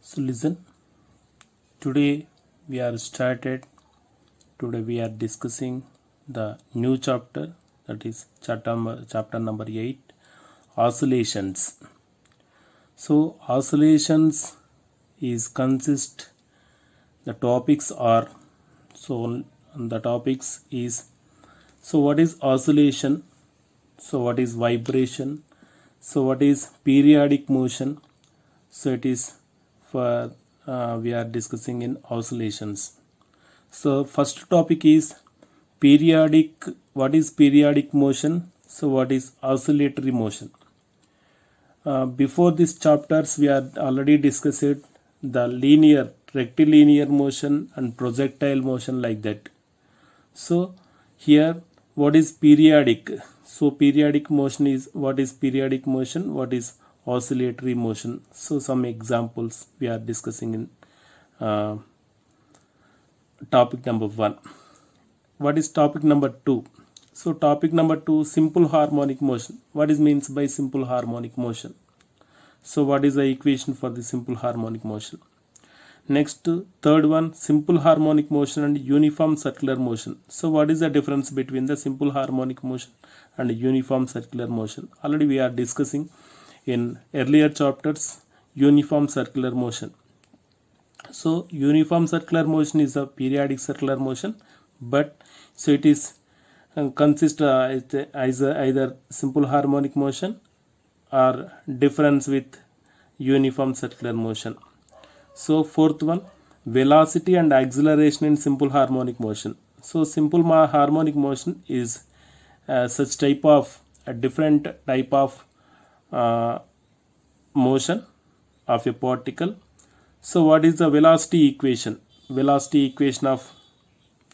So listen, today we are started. Today we are discussing the new chapter, that is chapter number 8, oscillations. So oscillations is consist, the topics are, so the topics is, so what is oscillation, so what is vibration, so what is periodic motion. So it is for we are discussing in oscillations. So first topic is periodic. What is periodic motion? So what is oscillatory motion? Before these chapters we are already discussed the linear, rectilinear motion and projectile motion, like that. So here what is periodic? So periodic motion is, what is periodic motion, what is oscillatory motion. So some examples we are discussing in topic number 1. What is topic number 2? So topic number 2, simple harmonic motion. What is means by simple harmonic motion? So what is the equation for the simple harmonic motion? Next, third one, simple harmonic motion and uniform circular motion. So what is the difference between the simple harmonic motion and uniform circular motion? Already we are discussing in earlier chapters uniform circular motion. So uniform circular motion is a periodic circular motion, but so it is consists either simple harmonic motion or difference with uniform circular motion. So fourth one, velocity and acceleration in simple harmonic motion. So simple harmonic motion is such type of a different type of motion of a particle. So what is the velocity equation? Velocity equation of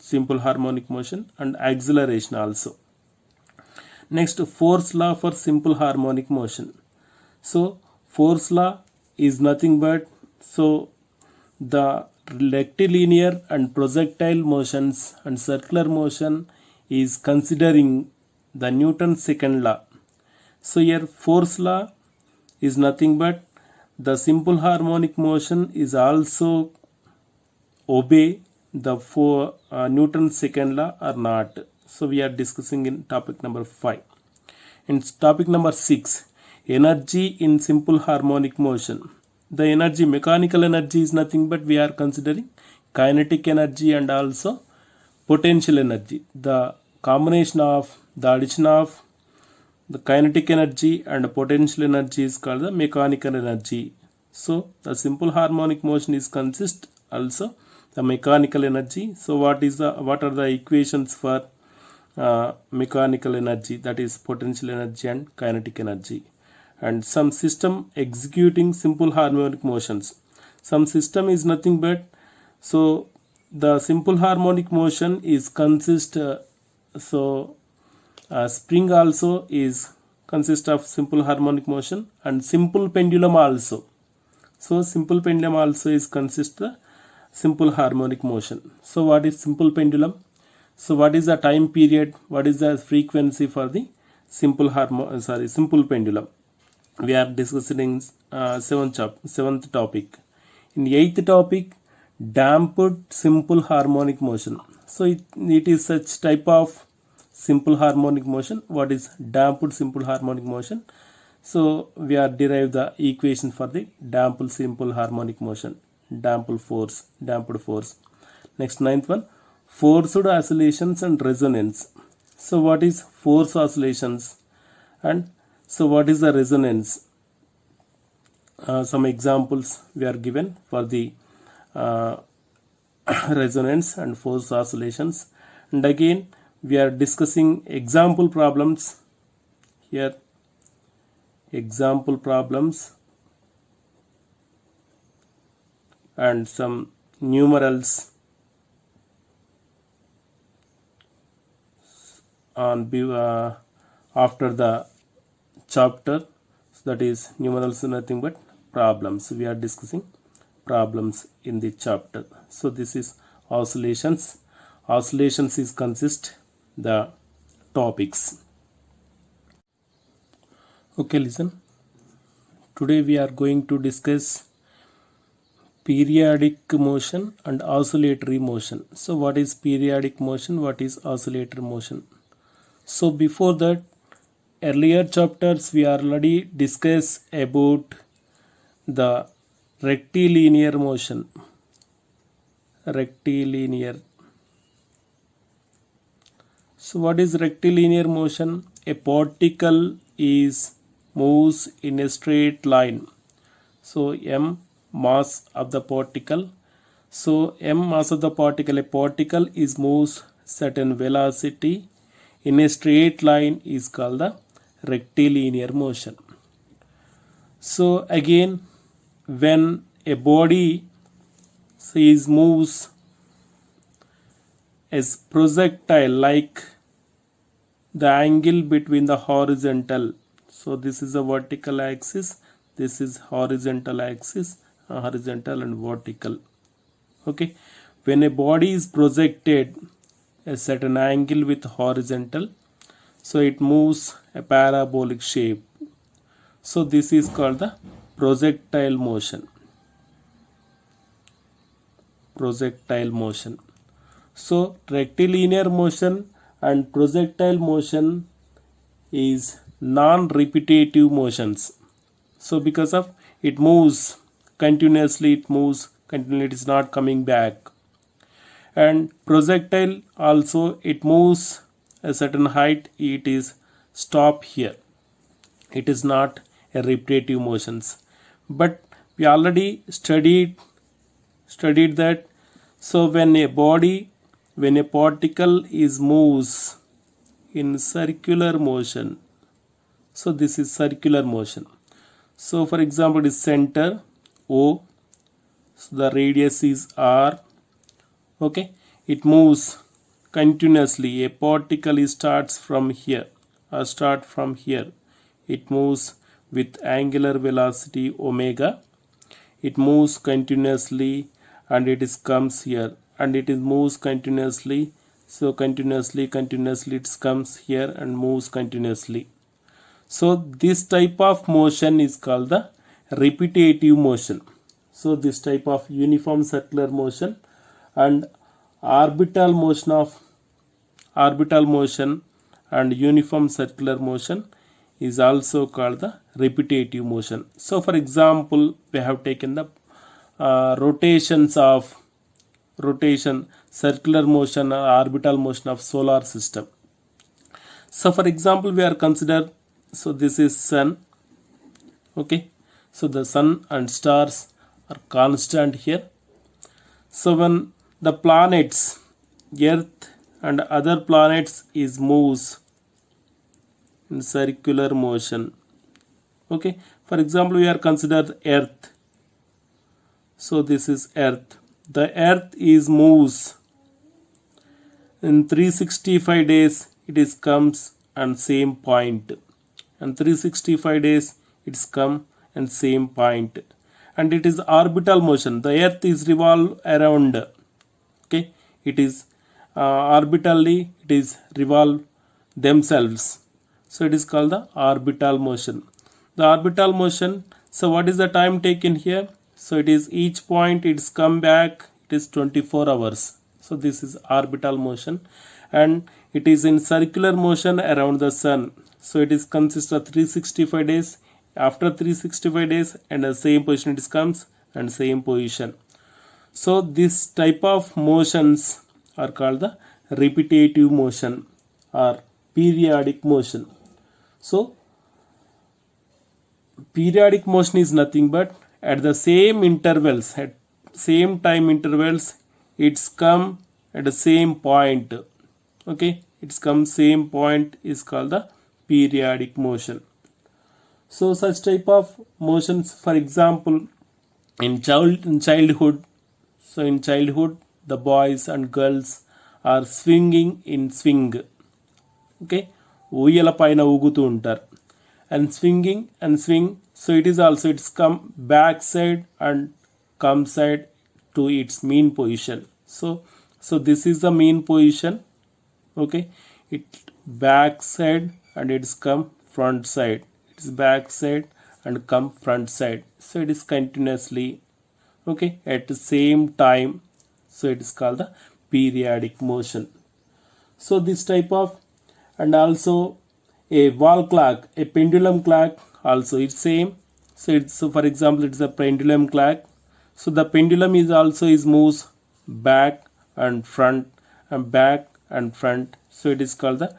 simple harmonic motion and acceleration also. Next, force law for simple harmonic motion. So force law is nothing but, so the rectilinear and projectile motions and circular motion is considering the Newton's second law. So here force law is nothing but the simple harmonic motion is also obey the Newton's second law or not. So we are discussing in topic number 5. In topic number 6, energy in simple harmonic motion. The energy, mechanical energy, is nothing but we are considering kinetic energy and also potential energy. The combination of the addition of the kinetic energy and potential energy is called the mechanical energy. So the simple harmonic motion is consist also the mechanical energy. So what are the equations for mechanical energy? That is potential energy and kinetic energy. And some system executing simple harmonic motions. Some system is nothing but, so the simple harmonic motion is consist spring also is consist of simple harmonic motion, and simple pendulum also. So simple pendulum also is consist the simple harmonic motion. So what is simple pendulum? So what is the time period? What is the frequency for the simple pendulum? We are discussing seventh topic. In 8th topic, damped simple harmonic motion. So it is such type of simple harmonic motion. What is damped simple harmonic motion? So we are derive the equation for the damped simple harmonic motion. Damped force. Next, 9th one, forced oscillations and resonance. So what is force oscillations and so what is the resonance? Some examples we are given for the resonance and force oscillations, and again we are discussing example problems here. Example problems and some numerals on after the chapter. So that is numerals, nothing but problems. We are discussing problems in the chapter. So this is oscillations. Oscillations is consist the topics. Okay, listen. Today we are going to discuss periodic motion and oscillatory motion. So what is periodic motion, what is oscillatory motion? So before that, earlier chapters we already discussed about the rectilinear motion. Rectilinear. So what is rectilinear motion? A particle moves in a straight line. So m mass of the particle. So m mass of the particle, a particle moves certain velocity in a straight line is called the rectilinear motion. So again, when a body moves as projectile, like the angle between the horizontal, so this is the vertical axis, this is horizontal axis, horizontal and vertical. Okay, when a body is projected a certain angle with horizontal, so it moves a parabolic shape. So this is called the projectile motion. Projectile motion. So rectilinear motion and projectile motion is non-repetitive motions. So because of it moves continuously, it is not coming back. And projectile also, it moves a certain height, it is stop here. It is not a repetitive motions. But we already studied that. So when a particle moves in circular motion, so this is circular motion. So for example, it is center O, so the radius is R. Okay, it moves continuously. A particle starts from here or start from here. It moves with angular velocity omega. It moves continuously and it comes here, and it moves continuously. So continuously it comes here and moves continuously. So this type of motion is called the repetitive motion. So this type of uniform circular motion and orbital motion and uniform circular motion is also called the repetitive motion. So for example, we have taken the circular motion or orbital motion of solar system. So for example, we are consider, so this is sun. Okay, so the sun and stars are constant here. So when the planets, Earth and other planets moves in circular motion. Okay, for example, we are consider the Earth. So this is Earth. The Earth moves in 365 days. It comes and same point, and 365 days it's come and same point, and it is orbital motion. The Earth revolve around. Okay, it is orbitally revolve themselves. So it is called the orbital motion. The orbital motion. So what is the time taken here? So it is each point it's come back, it is 24 hours. So this is orbital motion, and it is in circular motion around the sun. So it consists of 365 days. After 365 days and the same position it comes and same position. So this type of motions are called the repetitive motion or periodic motion. So periodic motion is nothing but at the same intervals, at same time intervals, it's come at the same point. Okay, it's come same point is called the periodic motion. So such type of motions, for example, in childhood, so in childhood the boys and girls are swinging in swing. Okay, ఊయల పైన ఊగుతూ ఉంటారు, and swinging and swing. So it is also, it's come back side and come side to its mean position. So this is the mean position. Okay, it back side and it's come front side. It's back side and come front side. So it is continuously. okay, at the same time, so it is called the periodic motion. So this type of, and also a wall clock, a pendulum clock also it's same. So it's, so for example it's a pendulum clock, so the pendulum is also is moves back and front and back and front, so it is called the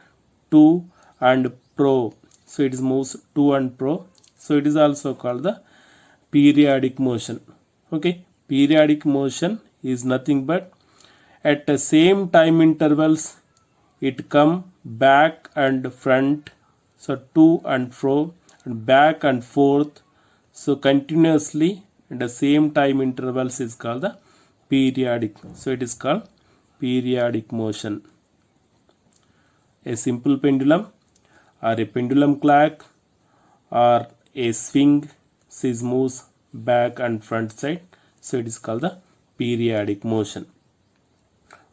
to and pro, so it is moves to and pro, so it is also called the periodic motion. Okay, periodic motion is nothing but at the same time intervals it come back and front, so to and fro and back and forth, so continuously at the same time intervals is called the periodic, so it is called periodic motion. A simple pendulum or a pendulum clock or a swing is moves back and front side, so it is called the periodic motion.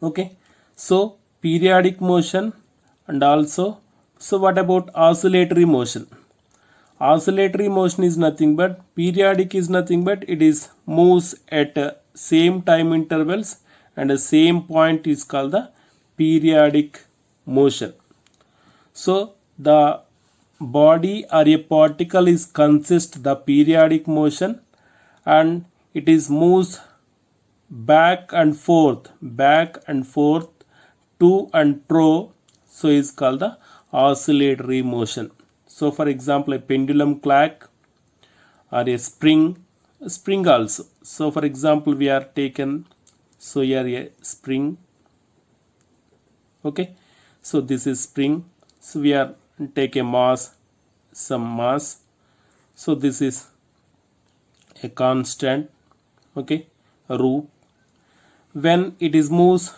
Okay, so periodic motion, and also, so what about oscillatory motion? Oscillatory motion is nothing but, periodic is nothing but it is moves at same time intervals and the same point is called the periodic motion. So the body or a particle is consist the periodic motion and it is moves back and forth to and fro, so is called the oscillatory motion. So for example a pendulum clock or a spring also, so for example we are taken, so here a spring, okay, so this is spring, so we are take a mass, some mass, so this is a constant, okay, a root. When it is moves,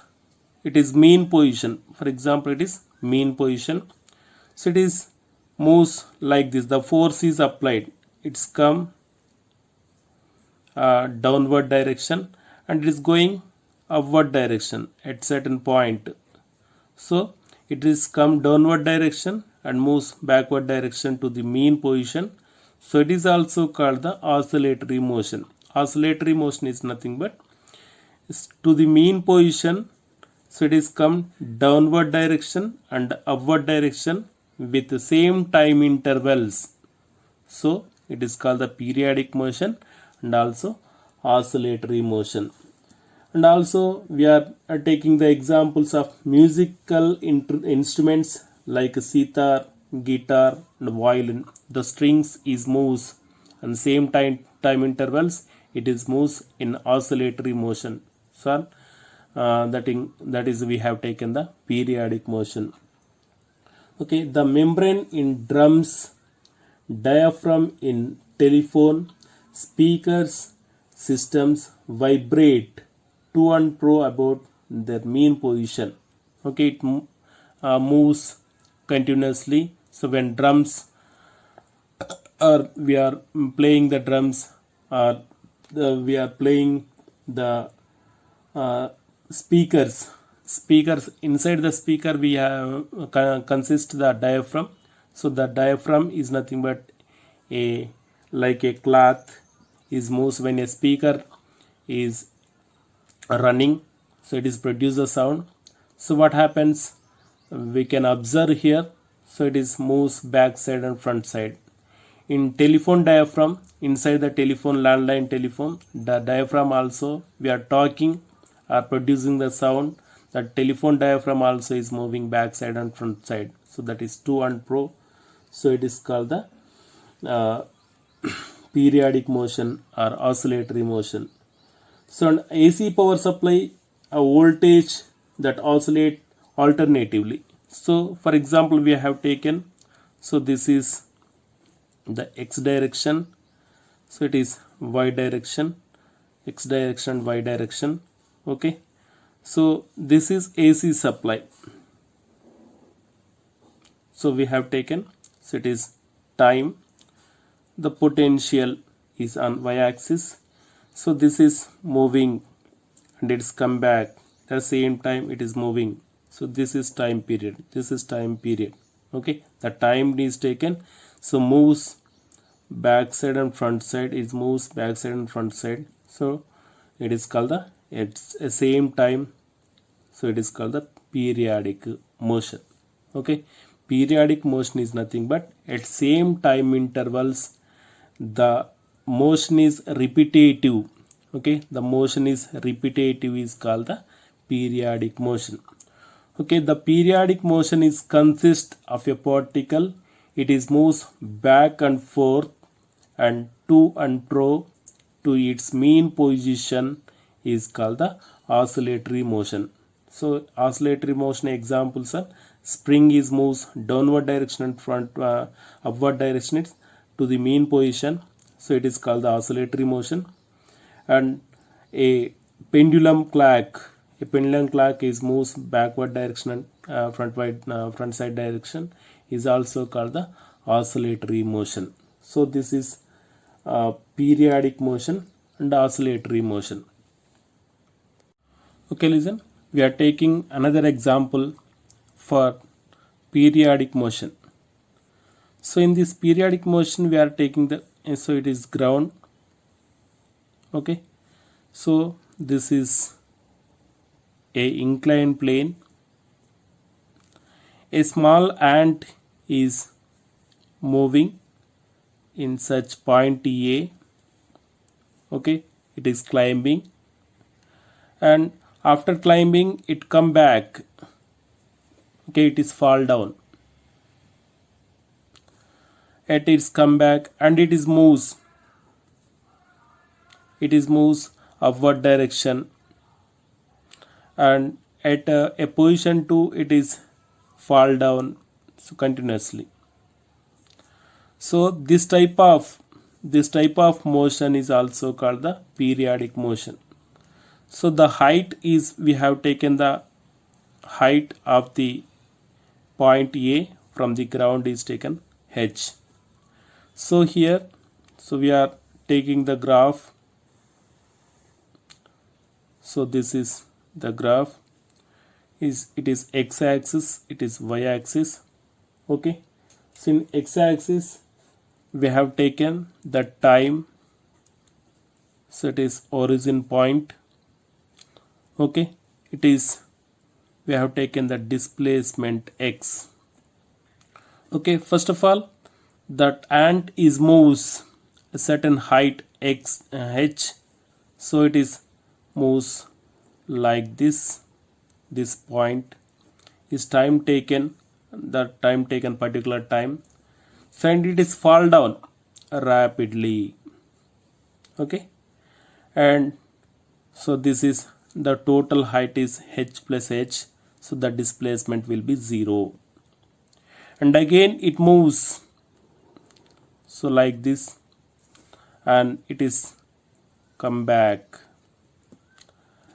it is mean position, for example it is mean position, so it is moves like this, the force is applied, it's come downward direction and it is going upward direction at certain point, so it is come downward direction and moves backward direction to the mean position, so it is also called the oscillatory motion. Oscillatory motion is nothing but to the mean position, so it is come downward direction and upward direction with the same time intervals, so it is called the periodic motion and also oscillatory motion. And also we are taking the examples of musical instruments like sitar, guitar and violin, the strings is moves and same time intervals it is moves in oscillatory motion, so that is we have taken the periodic motion. Okay, the membrane in drums, diaphragm in telephone, speakers systems vibrate to and fro about their mean position. Okay, it moves continuously, so when drums or we are playing the drums or we are playing the speakers inside the speaker we have consist the diaphragm, so the diaphragm is nothing but a like a cloth is moves when a speaker is running, so it is produce a sound, so what happens we can observe here, so it is moves back side and front side. In telephone diaphragm, inside the telephone, landline telephone, the diaphragm also we are talking or producing the sound, the telephone diaphragm also is moving back side and front side, so that is to and fro, so it is called the periodic motion or oscillatory motion. So an AC power supply, a voltage that oscillate alternatively, so for example we have taken, so this is the x direction, so it is y direction, x direction, y direction, okay, so this is AC supply, so we have taken, so it is time, the potential is on y axis, so this is moving and it's come back at the same time it is moving, so this is time period, this is time period, okay, the time is taken, so moves back side and front side, is moves back side and front side, so it is called the it's a same time, so it is called the periodic motion. Okay, periodic motion is nothing but at same time intervals the motion is repetitive. Okay, the motion is repetitive is called the periodic motion. Okay, the periodic motion is consist of a particle. It is moves back and forth and to and fro to its mean position is called the oscillatory motion. So oscillatory motion examples are spring is moves downward direction and front upward direction to the mean position, so it is called the oscillatory motion. And a pendulum clock is moves backward direction and front side direction is also called the oscillatory motion. So this is periodic motion and oscillatory motion. Okay, listen, we are taking another example for periodic motion. So in this periodic motion we are taking the, so it is ground. Okay, so this is a inclined plane. A small ant is moving in such point A. Okay, it is climbing, and after climbing it come back. Okay, it is fall down. It is come back and it is moves. It is moves upward direction, and at a position 2 it is fall down so continuously. So this type of motion is also called the periodic motion. So the height is, we have taken the height of the point A from the ground is taken h. So here, so we are taking the graph. So this is the graph, it is x-axis, it is y-axis. Okay, so in x-axis we have taken the time, so it is origin point. Okay, it is, we have taken the displacement x. Okay, first of all, that ant is moves a certain height x h, so it is moves like this. This point is time taken, the time taken particular time, so and it is fall down rapidly. Okay, and so this is the total height is h plus h, so the displacement will be 0. And again it moves, so like this, and it is come back,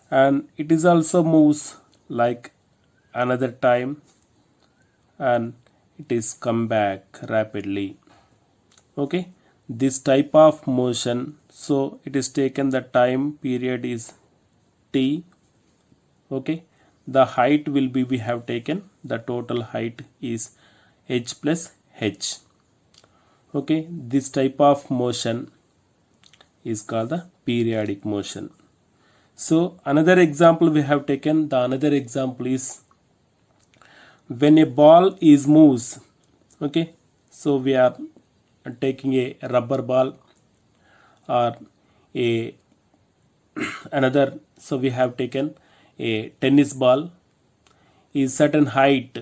and it is also moves like another time, and it is come back rapidly. Okay, this type of motion, so it is taken the time period is t. Okay, the height will be, we have taken the total height is h plus h. Okay, this type of motion is called the periodic motion. So another example we have taken, the another example is when a ball is moves. Okay, so we are taking a rubber ball or a another, so we have taken a tennis ball is certain height,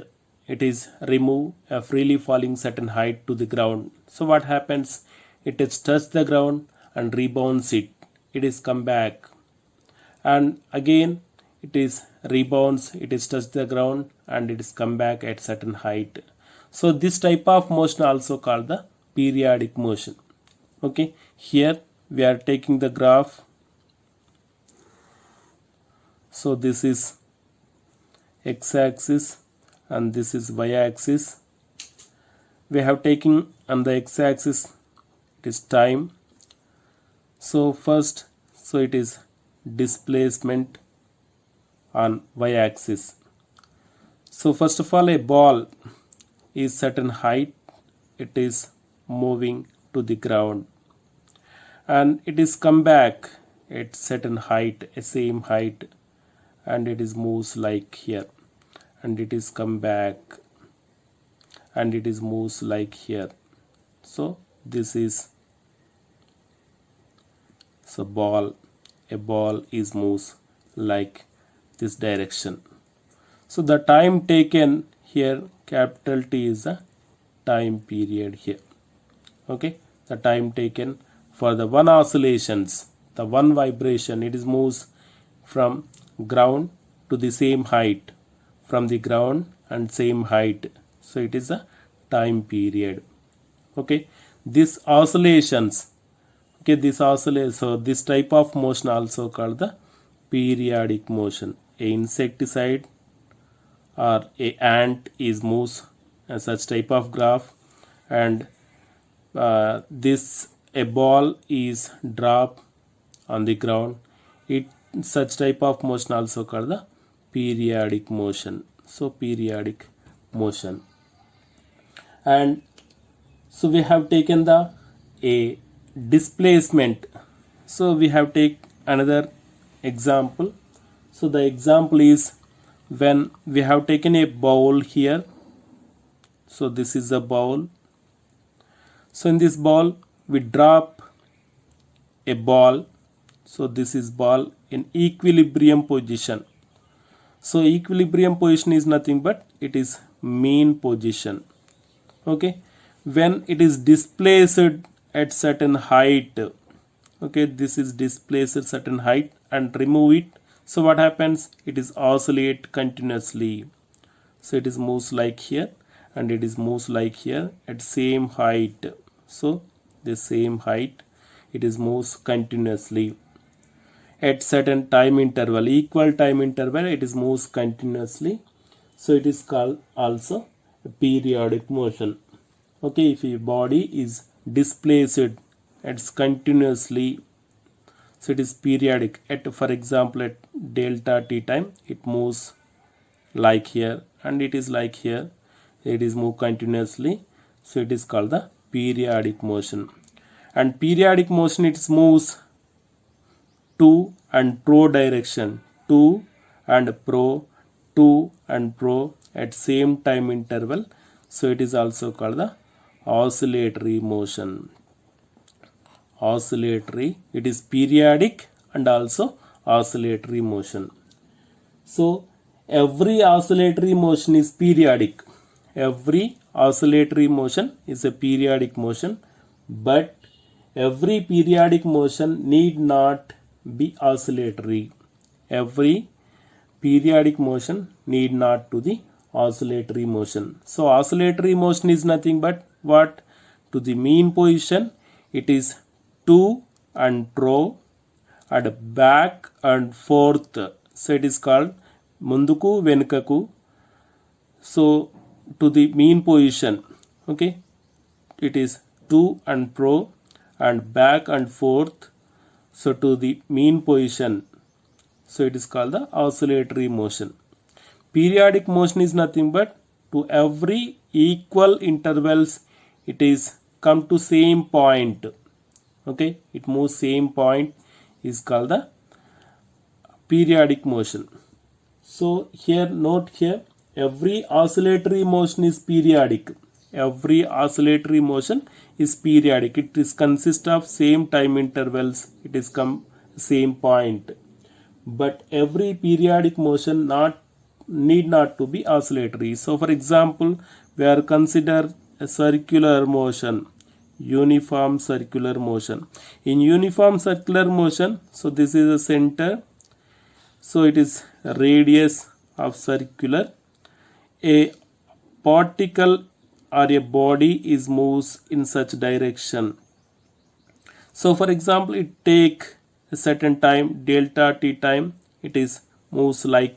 it is remove a freely falling certain height to the ground. So what happens, it is touch the ground and rebounds it is come back, and again it is rebounds, it is touch the ground and it is come back at certain height. So this type of motion also called the periodic motion. Okay, here we are taking the graph. So this is x-axis and this is y-axis. We have taken on the x-axis it is time. So first, so it is displacement on y-axis. So first of all, a ball is certain height, it is moving to the ground and it is come back at certain height, a same height, and it is moves like here, and it is come back, and it is moves like here. So this is ball. A ball is moves like this direction. So the time taken here, capital T, is the time period here. Okay, the time taken for the one oscillations, the one vibration, it is moves from ground to the same height, from the ground and same height. So it is a time period. Okay, this oscillations, okay, this oscillation, so this type of motion also called the periodic motion. A insecticide or a ant is moves such type of graph, and this a ball is dropped on the ground, it such type of motion also called the periodic motion. So periodic motion. And so we have taken the a displacement. So we have take another example. So the example is when we have taken a bowl here. So this is a bowl. So in this bowl we drop a ball. So this is ball in equilibrium position. So equilibrium position is nothing but it is mean position. Okay, when it is displaced at certain height, okay, this is displaced at certain height and remove it. So what happens? It is oscillate continuously. So it is moves like here, and it is moves like here at same height. So the same height, it is moves continuously at certain time interval, equal time interval, it is moves continuously. So it is called also a periodic motion. Okay, if your body is displaced at continuously, so it is periodic. At, for example, at delta t time, it moves like here, and it is like here, it is move continuously. So it is called the periodic motion. And periodic motion, it moves to and fro direction, to and fro, to and fro at same time interval. So it is also called the oscillatory motion. Oscillatory, it is periodic and also oscillatory motion. So every oscillatory motion is periodic. Every oscillatory motion is a periodic motion, but every periodic motion need not be oscillatory. Every periodic motion need not to the oscillatory motion. So oscillatory motion is nothing but what? To the mean position, it is to and fro and back and forth. So it is called munduku venukaku. So to the mean position, okay, it is to and fro and back and forth. So to the mean position, so it is called the oscillatory motion. Periodic motion is nothing but to every equal intervals, it is come to same point. Okay, it moves same point, is called the periodic motion. So here, note here, every oscillatory motion is periodic. Every oscillatory motion is periodic. It is consist of same time intervals. It is come same point. But every periodic motion need not to be oscillatory. So for example, we are consider a circular motion, uniform circular motion. In uniform circular motion, so this is a center. So it is a radius of circular. A particle or a body is moves in such direction. So for example, it take a certain time, delta t time, it is moves like,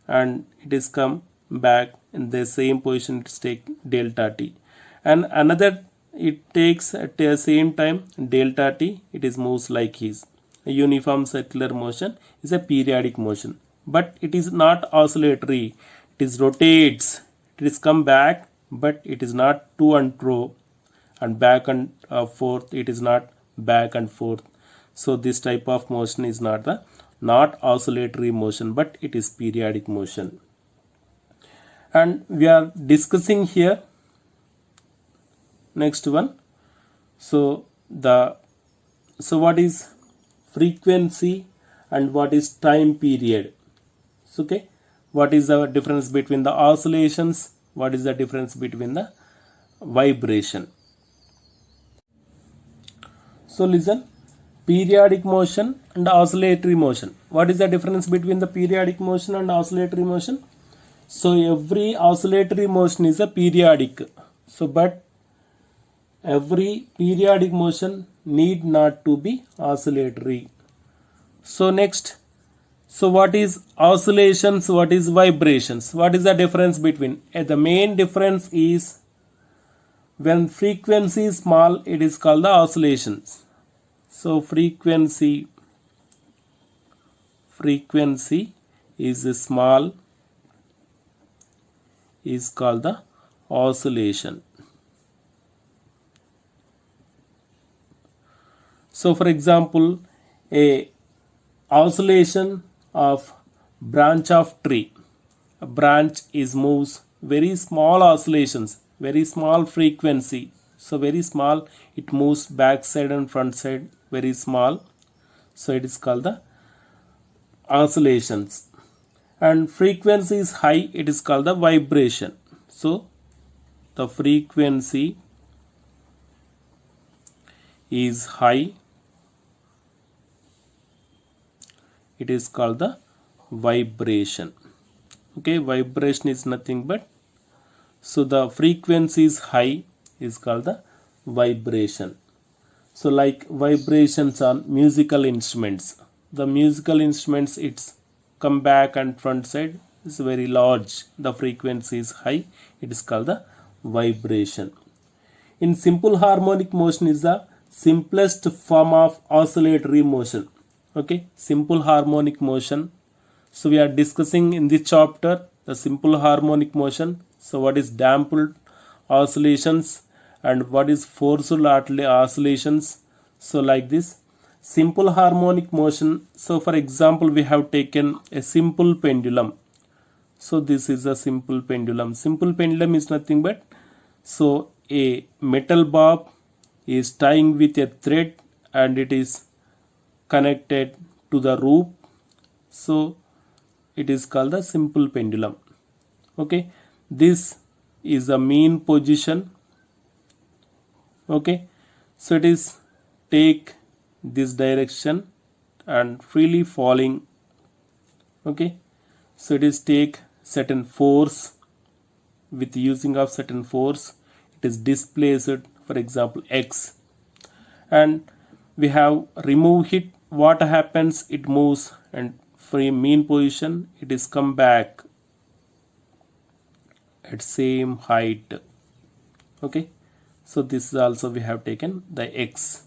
and it is come back in the same position, it take delta t. And another, it takes at the same time delta t, it is moves like his. A uniform circular motion is a periodic motion, but it is not oscillatory. It is rotates, it is come back, but it is not to and fro and back and forth, it is not back and forth. So this type of motion is not oscillatory motion, but it is periodic motion. And we are discussing here next one. So what is frequency and what is time period? So, okay, what is the difference between the oscillations? What is the difference between the vibration? So listen, periodic motion and oscillatory motion. What is the difference between the periodic motion and oscillatory motion? So every oscillatory motion is a periodic. So but every periodic motion need not to be oscillatory. So next, so what is oscillations? What is vibrations? What is the difference between? The main difference is when frequency is small, it is called the oscillations. So frequency is small, is called the oscillation. So for example, a oscillation of branch of tree. A branch is moves very small oscillations, very small frequency. So very small, it moves back side and front side, very small. So it is called the oscillations. And frequency is high, it is called the vibration. So the frequency is high, it is called the vibration. Okay, vibration is nothing but, so the frequency is high is called the vibration. So like vibrations on musical instruments. The musical instruments, it's come back and front side is very large. The frequency is high, it is called the vibration. In simple harmonic motion is the simplest form of oscillatory motion. Okay, simple harmonic motion. So we are discussing in this chapter the simple harmonic motion. So what is damped oscillations and what is forced oscillations? So like this, simple harmonic motion. So for example, we have taken a simple pendulum. So this is a simple pendulum. Simple pendulum is nothing but, so a metal bob is tying with a thread and it is connected to the rope. So it is called the simple pendulum. Okay, this is the mean position. Okay, so it is take this direction and freely falling. Okay, so it is take certain force, with using of certain force it is displaced, for example x, and we have remove it. What happens? It moves and from mean position it is come back at same height. Okay, so this is also we have taken the x.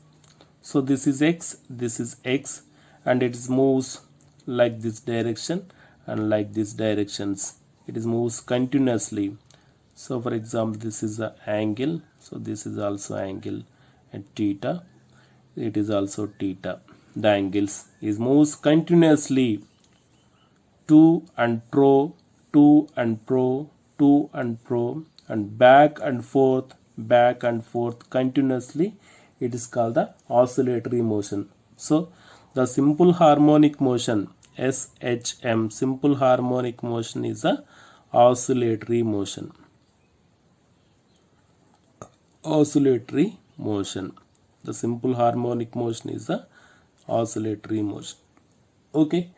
So this is x, this is x, and it is moves like this direction and like this directions. It is moves continuously. So for example, this is the angle, so this is also angle at theta, it is also theta. The angles is moves continuously to and fro, to and fro, to and fro, and back and forth continuously. It is called the oscillatory motion. So the simple harmonic motion, SHM, simple harmonic motion is a oscillatory motion. Oscillatory motion. The simple harmonic motion is a oscillatory motion. Okay,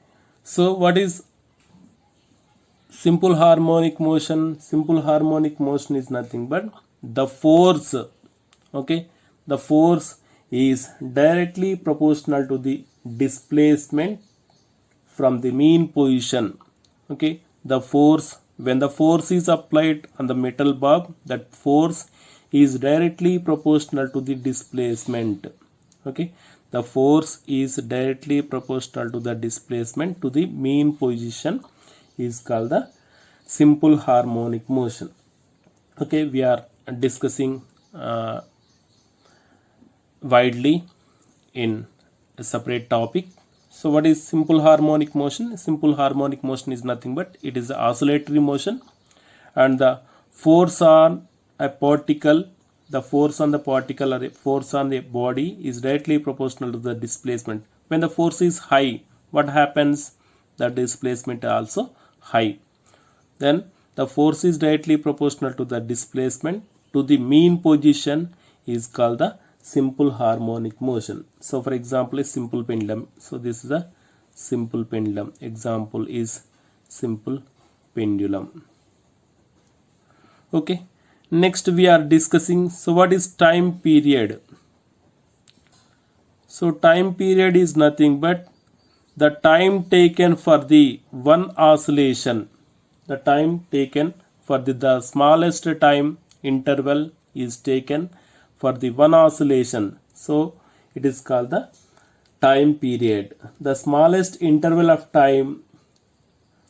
so what is simple harmonic motion? Simple harmonic motion is nothing but the force. Okay, the force is directly proportional to the displacement from the mean position. Okay, the force, when the force is applied on the metal bob, that force is directly proportional to the displacement. Okay, the force is directly proportional to the displacement to the mean position is called the simple harmonic motion. Okay, we are discussing widely in a separate topic. So what is simple harmonic motion? Simple harmonic motion is nothing but it is the oscillatory motion, and the force on a particle, the force on the particle or a force on the body is directly proportional to the displacement. When the force is high, what happens? The displacement also high. Then the force is directly proportional to the displacement to the mean position is called the simple harmonic motion. So for example, a simple pendulum. So this is a simple pendulum. Example is simple pendulum. Okay. Next we are discussing, so what is time period? So time period is nothing but the time taken for the one oscillation. The time taken for the smallest time interval is taken for the one oscillation. So it is called the time period. The smallest interval of time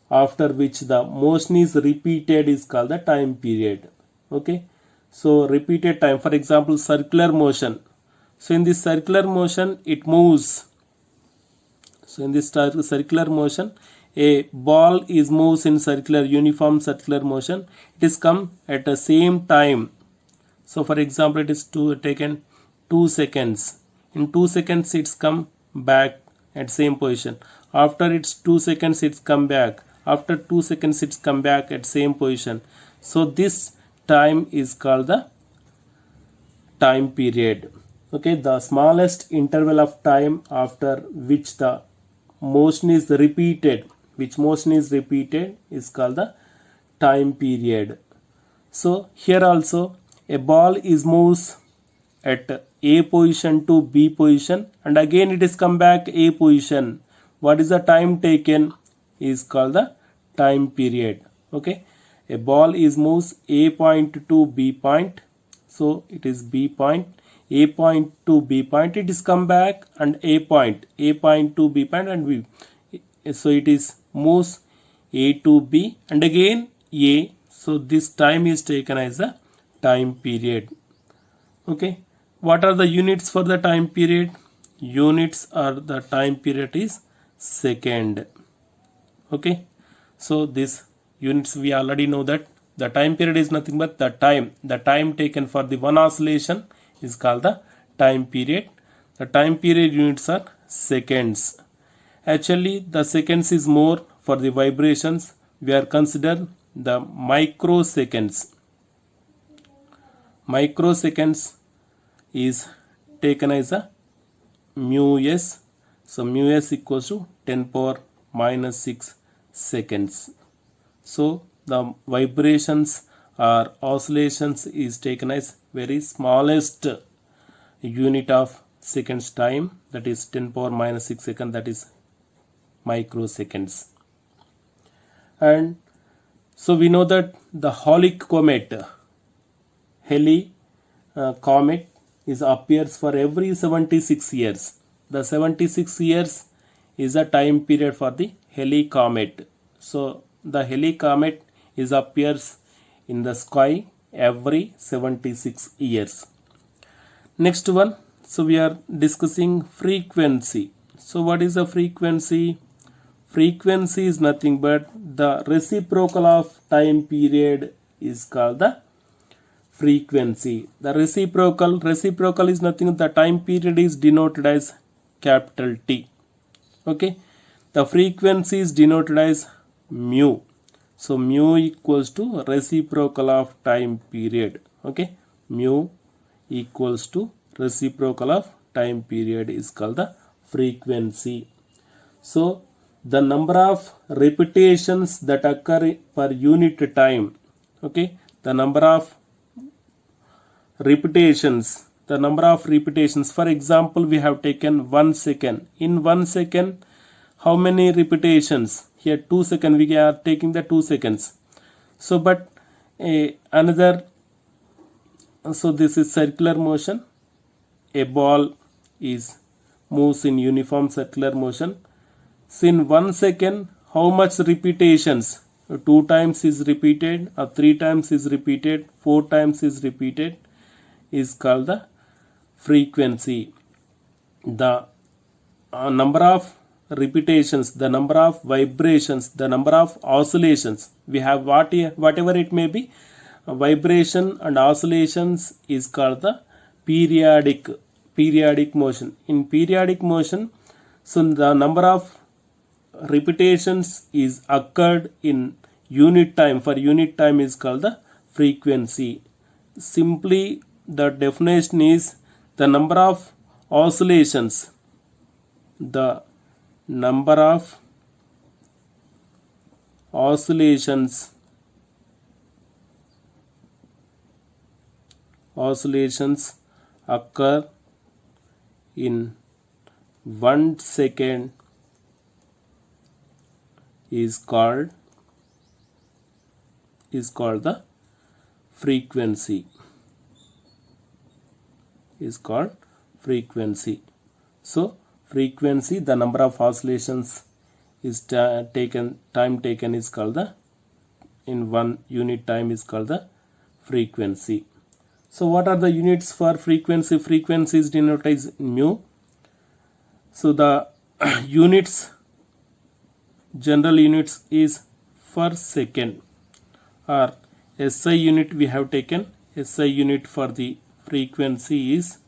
after which the motion is repeated is called the time period. Okay. So repeated time, for example, circular motion. So in this circular motion it moves. So in this circular motion, a ball is moves in circular, uniform circular motion. It is come at the same time. So for example, it is taken 2 seconds. In 2 seconds it's come back at same position. After it's 2 seconds it's come back. After 2 seconds it's come back at same position. So this time is called the time period. Okay, the smallest interval of time after which the motion is repeated, is called the time period. So here also a ball is moves at A position to B position and again it is come back A position. What is the time taken is called the time period. Okay, a ball is moves A point to B point. So it is B point, A point to B point. It is come back and A point to B point and B. So it is moves A to B and again A. So this time is taken as a time period. Okay. What are the units for the time period? Units are the time period is second. Okay. So this units we already know that the time period is nothing but the time taken for the one oscillation is called the time period. The time period units are seconds. Actually the seconds is more for the vibrations. We are consider the microseconds. Microseconds is taken as a mu s. So mu s equals to 10 power minus 6 seconds. So the vibrations or oscillations is taken as very smallest unit of seconds time, that is 10 power minus 6 second, that is microseconds. And so we know that the Halley comet is appears for every 76 years. The 76 years is a time period for the Halley comet. So the Halley comet is appears in the sky every 76 years. Next one, so we are discussing frequency. So what is the frequency? Frequency is nothing but the reciprocal of time period is called the frequency. The reciprocal is nothing, the time period is denoted as capital T. Okay, the frequency is denoted as mu. So mu equals to reciprocal of time period. Okay, mu equals to reciprocal of time period is called the frequency. So the number of repetitions that occur per unit time. Okay, the number of repetitions. For example, we have taken 1 second. In 1 second, how many repetitions? Here 2 seconds. We are taking the 2 seconds. So, but another. So this is circular motion. A ball is moves in uniform circular motion. So in 1 second, how much repetitions? 2 times is repeated, or 3 times is repeated, 4 times is repeated, is called the frequency. The number of repetitions, the number of vibrations, the number of oscillations. We have whatever it may be, vibration and oscillations is called the periodic motion. In periodic motion, so the number of repetitions is occurred in unit time. For unit time is called the frequency. Simply the definition is the number of oscillations, the number of oscillations occur in 1 second is called the frequency. So frequency, the number of oscillations is time taken is called the, in 1 unit time is called the frequency. So what are the units for frequency? Frequency is denoted as mu. So the units, general units is per second, or SI unit we have taken. SI unit for the frequency is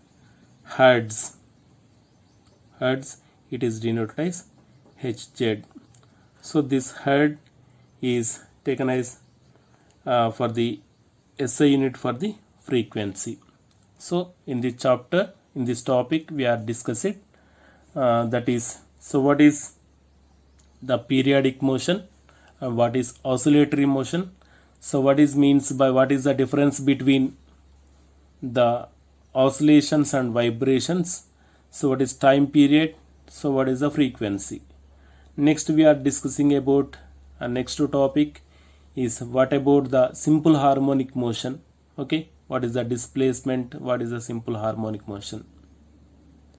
hertz. It is denoted as Hz. So this hertz is taken as for the SI unit for the frequency. So in this chapter, in this topic, we are discussing that is, so what is the periodic motion, what is oscillatory motion, so what is the difference between the oscillations and vibrations, so what is time period, so what is the frequency. Next we are discussing about next topic is what about the simple harmonic motion. Okay, what is the displacement, what is the simple harmonic motion.